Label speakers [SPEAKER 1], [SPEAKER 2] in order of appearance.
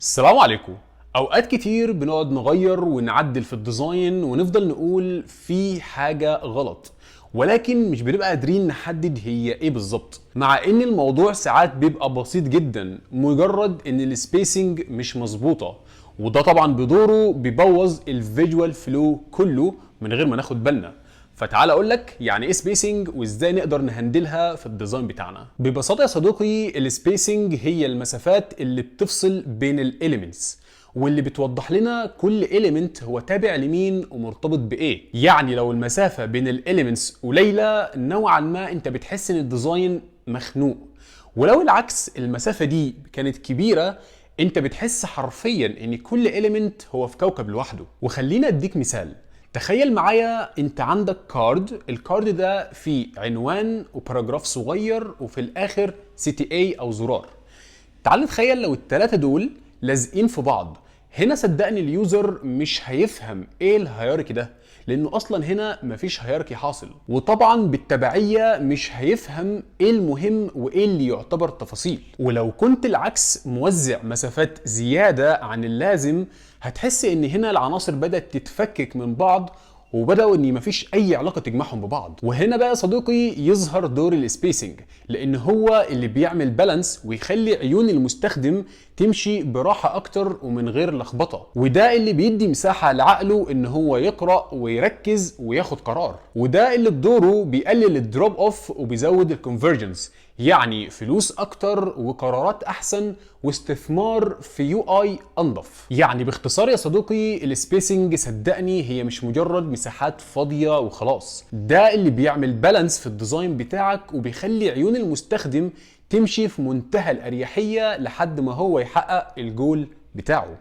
[SPEAKER 1] السلام عليكم. اوقات كتير بنقعد نغير ونعدل في الديزاين ونفضل نقول في حاجة غلط، ولكن مش بنبقى قادرين نحدد هي ايه بالظبط، مع ان الموضوع ساعات بيبقى بسيط جدا، مجرد ان السبيسنج مش مظبوطة، وده طبعا بدوره بيبوظ الفيجوال فلو كله من غير ما ناخد بالنا. فتعال اقول لك يعني ايه سبيسنج وازاي نقدر نهندلها في الديزاين بتاعنا. ببساطه يا صديقي، السبيسنج هي المسافات اللي بتفصل بين الاليمنتس، واللي بتوضح لنا كل اليمنت هو تابع لمين ومرتبط بايه. يعني لو المسافه بين الاليمنتس قليله نوعا ما انت بتحس ان الديزاين مخنوق، ولو العكس المسافه دي كانت كبيره انت بتحس حرفيا ان كل اليمنت هو في كوكب لوحده. وخلينا اديك مثال. تخيل معايا انت عندك الكارد ده فيه عنوان وباراجراف صغير وفي الاخر سي تي اي او زرار. تعال نتخيل لو التلاتة دول لازقين في بعض، هنا صدقني اليوزر مش هيفهم ايه الهيراركي ده، لانه اصلا هنا مفيش هيراركي حاصل، وطبعا بالتبعية مش هيفهم ايه المهم وايه اللي يعتبر تفاصيل. ولو كنت العكس موزع مسافات زيادة عن اللازم، هتحس ان هنا العناصر بدأت تتفكك من بعض وبداوا ان مفيش اي علاقه تجمعهم ببعض. وهنا بقى يا صديقي يظهر دور السبيسنج، لان هو اللي بيعمل بالانس ويخلي عيون المستخدم تمشي براحه اكتر ومن غير لخبطه، وده اللي بيدي مساحه لعقله ان هو يقرا ويركز وياخد قرار، وده اللي بدوره بيقلل الدروب اوف وبيزود الكونفرجنس، يعني فلوس اكتر وقرارات احسن واستثمار في يو اي انضف. يعني باختصار يا صديقي، السبيسنج صدقني هي مش مجرد مساحات فاضيه وخلاص، ده اللي بيعمل بالانس في الديزاين بتاعك وبيخلي عيون المستخدم تمشي في منتهى الاريحيه لحد ما هو يحقق الجول بتاعه.